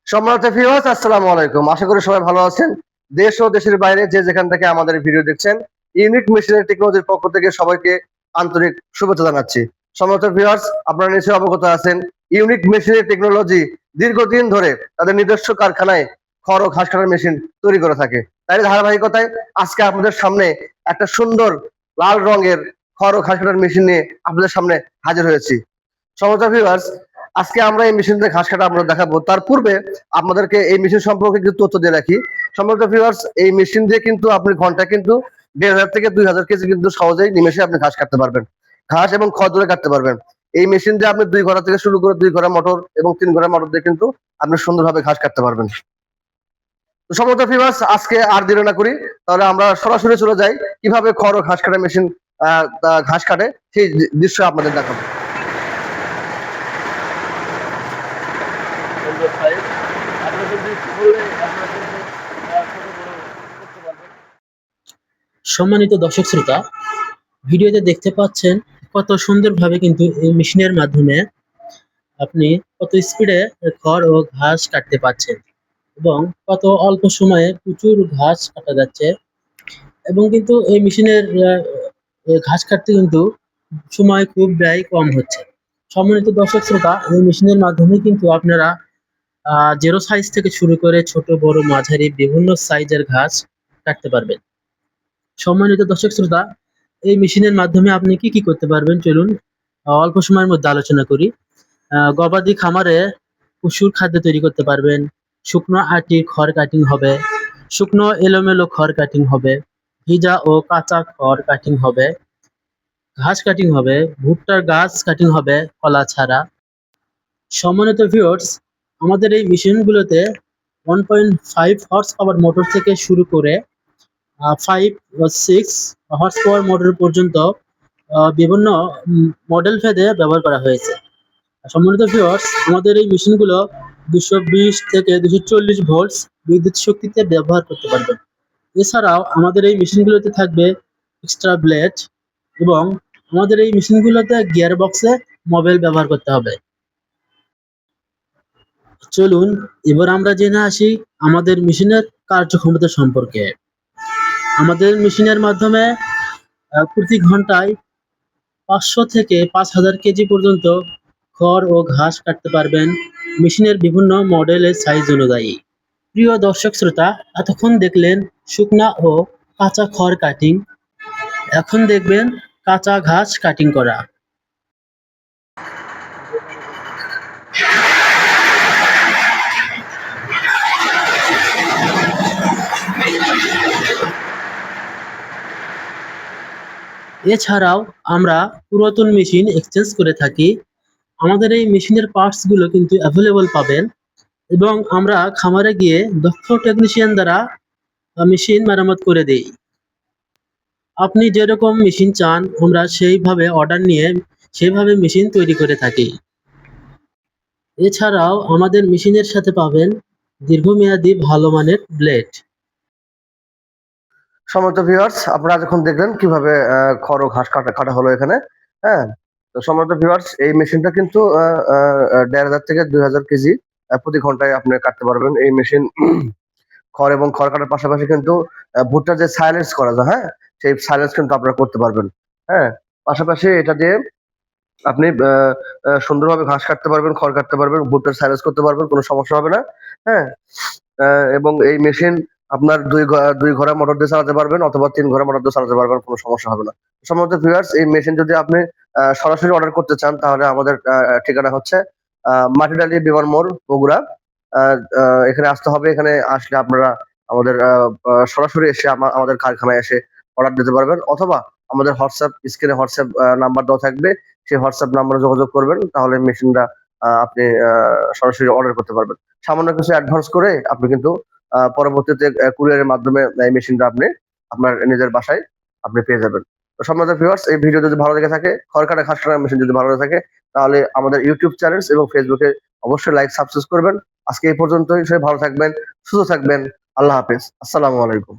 সম্মানিত ভিউয়ার্স, আসসালামু আলাইকুম। আশা করি সবাই ভালো আছেন। দেশ ও দেশের বাইরে যে যেখান থেকে আমাদের ভিডিও দেখছেন, ইউনিক মেশিনারি টেকনোলজির পক্ষ থেকে সবাইকে আন্তরিক শুভেচ্ছা জানাচ্ছি। সম্মানিত ভিউয়ার্স, আপনারা নিশ্চয়ই অবগত আছেন, ইউনিক মেশিনারি টেকনোলজি দীর্ঘদিন ধরে তাদের নিজস্ব কারখানায় খড় ও ঘাস কাটার মেশিন তৈরি করে থাকে। তাই ধারাবাহিকতায় আজকে আপনাদের সামনে একটা সুন্দর লাল রঙের খড় ও ঘাস কাটার মেশিন নিয়ে আপনাদের সামনে হাজির হয়েছি। সম্মানিত ভিউয়ার্স, আজকে আমরা এই মেশিন দিয়ে ঘাস কাটা আমরা দেখাবো। তার পূর্বে আপনাদেরকে এই মেশিন সম্পর্কে কিছু তথ্য দিয়ে রাখি। সম্মানিত ভিউয়ার্স, এই মেশিন দিয়ে কিন্তু আপনি ঘন্টায় কিন্তু ১,৫০০ থেকে ২,০০০ কেজি কিন্তু সহজেই নিমেষে আপনি ঘাস কাটতে পারবেন। ঘাস এবং খড় দূরে কাটতে পারবেন। এই মেশিন দিয়ে আপনি ২ ঘোড়া থেকে শুরু করে ২ ঘোড়া মোটর এবং ৩ ঘোড়া মোটর দিয়ে কিন্তু আপনি সুন্দরভাবে ঘাস কাটতে পারবেন। তো সম্মানিত ভিউয়ার্স, আজকে আর দেরি না করি, তাহলে আমরা সরাসরি চলে যাই কিভাবে খড় ও ঘাস কাটা মেশিন ঘাস কাটে সেই দৃশ্য আপনাদের দেখাবো। সম্মানিত দর্শক শ্রোতা, ভিডিওতে দেখতে পাচ্ছেন কত সুন্দরভাবে কিন্তু এই মেশিনের মাধ্যমে আপনি কত স্পিডে খড় ও ঘাস কাটতে পারছেন এবং কত অল্প সময়ে প্রচুর ঘাস কাটা যাচ্ছে এবং কিন্তু এই মেশিনের ঘাস কাটতে কিন্তু সময় খুব ব্যয় কম হচ্ছে। সম্মানিত দর্শক শ্রোতা, এই মেশিনের মাধ্যমে কিন্তু আপনারা জিরো সাইজ থেকে শুরু করে ছোট বড় মাঝারি বিভিন্ন সাইজের ঘাস কাটতে পারবেন। সম্মানিত দর্শক শ্রোতা, এই মেশিনের মাধ্যমে আপনি কি কি করতে পারবেন চলুন অল্প সময়ের মধ্যে আলোচনা করি। গবাদি খামারে পশুর খাদ্য তৈরি করতে পারবেন, শুকনো আটির খড় কাটিং হবে, শুকনো এলোমেলো খড় কাটিং হবে, ভিজা ও কাঁচা খড় কাটিং হবে, ঘাস কাটিং হবে, ভুট্টার গাছ কাটিং হবে কলা ছাড়া। সম্মানিত ভিউয়ার্স, আমাদের এই মেশিনগুলোতে 1.5 হর্স পাওয়ার মোটর থেকে শুরু করে 5 বা 6 হর্স পাওয়ার মোটর পর্যন্ত বিভিন্ন মডেল ভেদে ব্যবহার করা হয়েছে। সম্মানিত ভিউয়ার্স, আমাদের এই মেশিনগুলো 220 থেকে 240 ভোল্টস বিদ্যুৎ শক্তিতে ব্যবহার করতে পারবেন। এছাড়াও আমাদের এই মেশিনগুলোতে থাকবে এক্সট্রা ব্লেড এবং আমাদের এই মেশিনগুলোতে গিয়ার বক্সে মোবাইল ব্যবহার করতে হবে। চলুন এবার আমরা জেনে আসি আমাদের মেশিনের কার্যক্ষমতা সম্পর্কে। আমাদের মেশিনের মাধ্যমে প্রতি ঘন্টায় ৫০০ থেকে ৫,০০০ কেজি পর্যন্ত খড় ও ঘাস কাটতে পারবেন মেশিনের বিভিন্ন মডেলের সাইজ অনুযায়ী। প্রিয় দর্শক শ্রোতা, এতক্ষণ দেখলেন শুকনা ও কাঁচা খড় কাটিং, এখন দেখবেন কাঁচা ঘাস কাটিং করা। এছাড়াও আমরা পুরাতন মেশিন এক্সচেঞ্জ করে থাকি। আমাদের এই মেশিনের পার্টস গুলো কিন্তু অ্যাভেলেবল পাবেন এবং আমরা খামারে গিয়ে দক্ষ টেকনিশিয়ান দ্বারা মেশিন মেরামত করে দেই। আপনি যেরকম মেশিন চান আমরা সেইভাবে অর্ডার নিয়ে সেইভাবে মেশিন তৈরি করে থাকি। এছাড়াও আমাদের মেশিনের সাথে পাবেন দীর্ঘমেয়াদী ভালো মানের ব্লেড। সম্মানিত ভিউয়ার্স, আপনারা যখন দেখলেন কিভাবে খড় ও ঘাস কাটা হলো এখানে। হ্যাঁ, তো সম্মানিত ভিউয়ার্স, এই মেশিনটা কিন্তু ১,৫০০ থেকে ২,০০০ কেজি প্রতি ঘন্টায় আপনি কাটতে পারবেন। এই মেশিন খড় এবং খড় কাটার পাশাপাশি কিন্তু ভুট্টার যে সাইলেন্স করা যায়, হ্যাঁ, সেই সাইলেন্স কিন্তু আপনারা করতে পারবেন। হ্যাঁ, পাশাপাশি এটা দিয়ে আপনি সুন্দরভাবে ঘাস কাটতে পারবেন, খড় কাটতে পারবেন, ভুট্টার সাইলেন্স করতে পারবেন, কোনো সমস্যা হবে না। হ্যাঁ, এবং এই মেশিন আপনার ২ ঘোড়া মোটর দিয়ে চালাতে পারবেন অথবা ৩ ঘোড়া মোটর দিয়ে চালাতে পারবেন, কোনো সমস্যা হবে না। সম্মানিত ভিউয়ার্স, এই মেশিন যদি আপনি সরাসরি অর্ডার করতে চান তাহলে আমাদের ঠিকানা হচ্ছে মাটিডালি বিমান মোড়, বগুড়া। আ আ এখানে আসতে হবে। এখানে আসলে আপনারা আমাদের সরাসরি এসে আমাদের কারখানায় এসে অর্ডার দিতে পারবেন অথবা আমাদের স্ক্রিনে হোয়াটসঅ্যাপ নাম্বার দেওয়া থাকবে। সেই হোয়াটসঅ্যাপ নাম্বারে যোগাযোগ করবেন। তাহলে মেশিনটা আপনি সরাসরি অর্ডার করতে পারবেন। সামান্য কিছু অ্যাডভান্স করে আপনি কিন্তু পরবর্তীতে কুরিয়ারের মাধ্যমে এই মেশিনটা আপনি আপনার নিজের বাসায় আপনি পেয়ে যাবেন। তো সম্মানিত ভিউয়ার্স, এই ভিডিও যদি ভালো লেগে থাকে, খড় কাটা ঘাস কাটার মেশিন যদি ভালো লেগে থাকে, তাহলে আমাদের ইউটিউব চ্যানেল এবং ফেসবুকে অবশ্যই লাইক সাবস্ক্রাইব করবেন। আজকে এই পর্যন্তই। সবাই ভালো থাকবেন, সুস্থ থাকবেন। আল্লাহ হাফেজ। আসসালামু আলাইকুম।